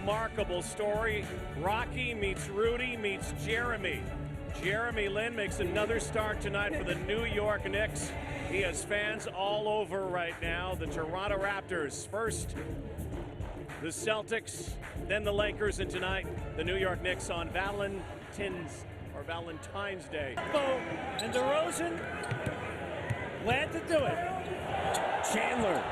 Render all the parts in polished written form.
remarkable story. Rocky meets Rudy meets Jeremy. Jeremy Lin makes another start tonight for the New York Knicks. He has fans all over right now. The Toronto Raptors first, the Celtics, then the Lakers, and tonight the New York Knicks on Valentine's Day. And DeRozan, glad to do it. Chandler.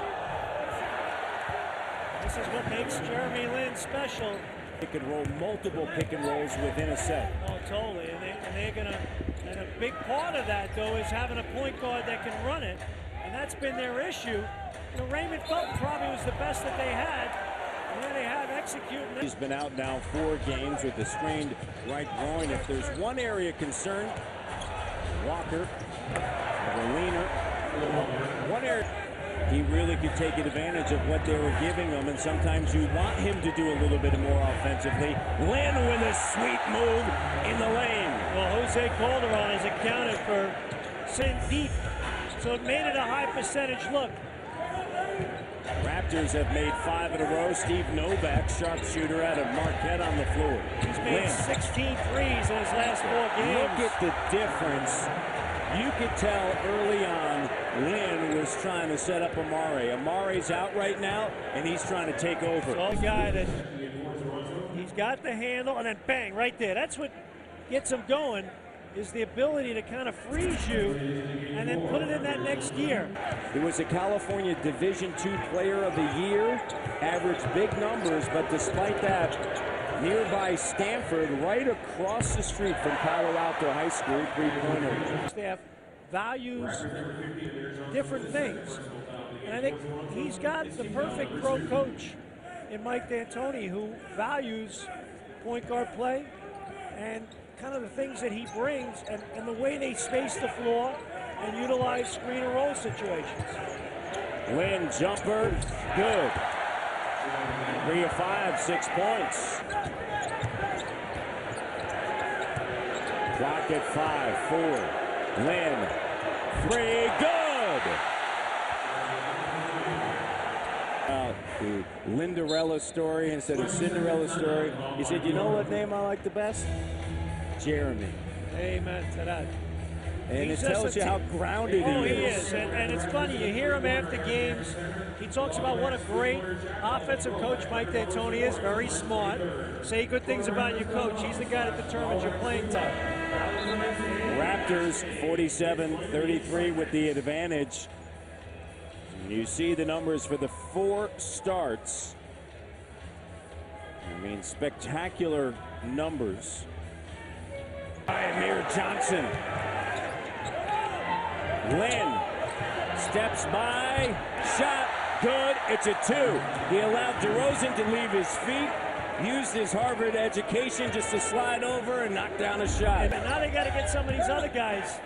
This is what makes Jeremy Lin special. Pick and roll, multiple pick and rolls within a set. Oh, totally. And a big part of that, though, is having a point guard that can run it. And that's been their issue. You know, Raymond Felton probably was the best that they had. And then they have executing. He's been out now 4 games with a strained right groin. If there's one area concerned, Walker, the leaner, one area he really could take advantage of what they were giving him, and sometimes you want him to do a little bit more offensively. Lin with a sweet move in the lane. Well, Jose Calderon has accounted for sitting deep, so it made it a high percentage look. Raptors have made 5 in a row. Steve Novak, sharpshooter out of Marquette on the floor. He's made 16 threes in his last 4 games. Look at the difference. You could tell early on Lin was trying to set up Amare. Amare's out right now, and he's trying to take over. So the guy that he's got the handle, and then bang, right there. That's what gets him going, is the ability to kind of freeze you and then put it in that next gear. He was a California Division II Player of the Year, averaged big numbers, but despite that, nearby Stanford, right across the street from Palo Alto High School, three-pointer. Staff values different things. And I think he's got the perfect pro coach in Mike D'Antoni, who values point guard play and kind of the things that he brings and the way they space the floor and utilize screen and roll situations. Lin, jumper, good. 3 of 5, 6 points. Clock at 5, 4. Lin, 3, good. The Linderella story instead of Cinderella story. He said, you know what name I like the best? Jeremy. Amen to that. And it tells you how grounded he is. And it's funny, you hear him after games. He talks about what a great offensive coach Mike D'Antoni is, very smart. Say good things about your coach. He's the guy that determines your playing time. Raptors 47-33 with the advantage. You see the numbers for the 4 starts. I mean, spectacular numbers. Amir Johnson. Lin steps by, shot, good, it's a 2. He allowed DeRozan to leave his feet, used his Harvard education just to slide over and knock down a shot. And now they got to get some of these other guys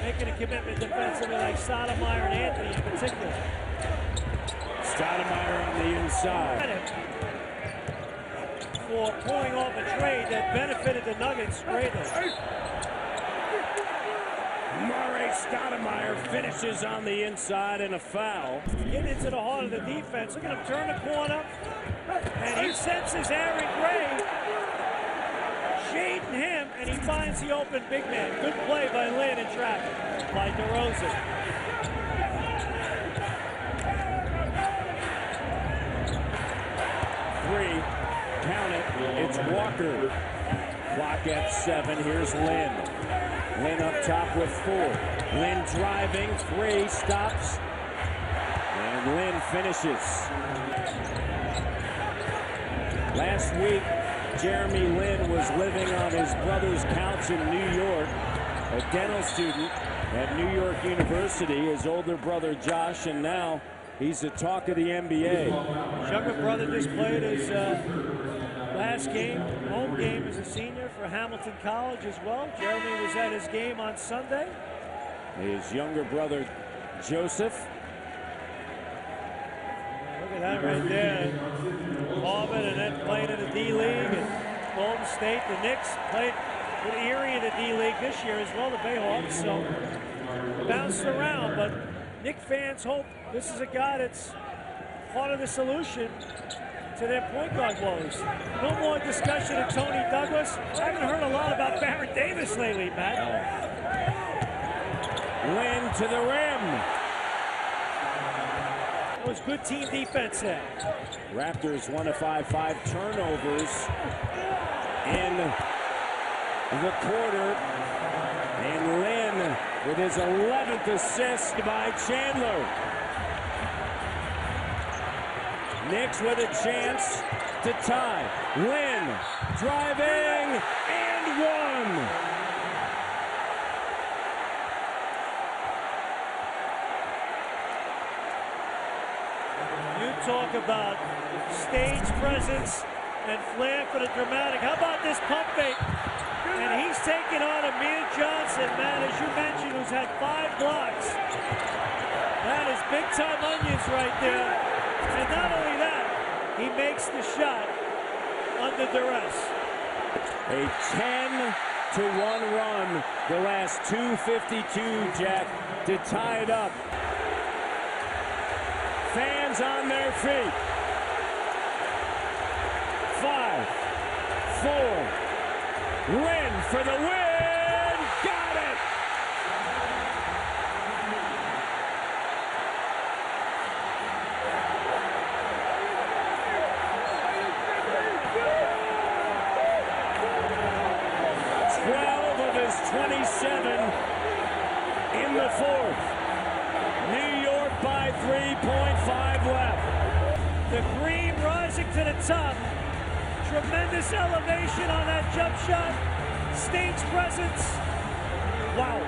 making a commitment defensively, like Stoudemire and Anthony in particular. Stoudemire on the inside. For pulling off a trade that benefited the Nuggets greatly. Murray Stoudemire finishes on the inside and a foul. Getting into the heart of the defense. Look at him turn the corner. And he senses Aaron Gray shading him, and he finds the open big man. Good play by Lin in traffic by DeRozan. Count it. It's Walker. Clock at 7. Here's Lin. Lin up top with 4. Lin driving. 3. Stops. And Lin finishes. Last week, Jeremy Lin was living on his brother's couch in New York. A dental student at New York University. His older brother Josh, and now he's the talk of the NBA. His younger brother just played his last game, home game as a senior for Hamilton College as well. Jeremy was at his game on Sunday. His younger brother, Joseph. Look at that right there. Harvard and then played in the D-League. And Golden State, the Knicks played with Erie in the D-League this year as well, the Bayhawks. So bounced around, but Knick fans hope this is a guy that's part of the solution to their point guard woes. No more discussion of Tony Douglas. I haven't heard a lot about Baron Davis lately, Matt. Lin to the rim. It was good team defense there. Raptors 1 of 5 turnovers in the quarter. And Lin with his 11th assist by Chandler. Knicks with a chance to tie. Lin driving and one. You talk about stage presence and flair for the dramatic. How about this pump fake? And he's taking on Amir Johnson, man, as you mentioned, who's had 5 blocks. That is big-time onions right there. And not only that, he makes the shot under duress. A 10-1 run the last 2:52, Jack, to tie it up. Fans on their feet. 5, 4. Lin for the win. Got it. Of his 27 in the fourth. New York by 3.5 left. The Green rising to the top. Tremendous elevation on that jump shot. Stage presence. Wow.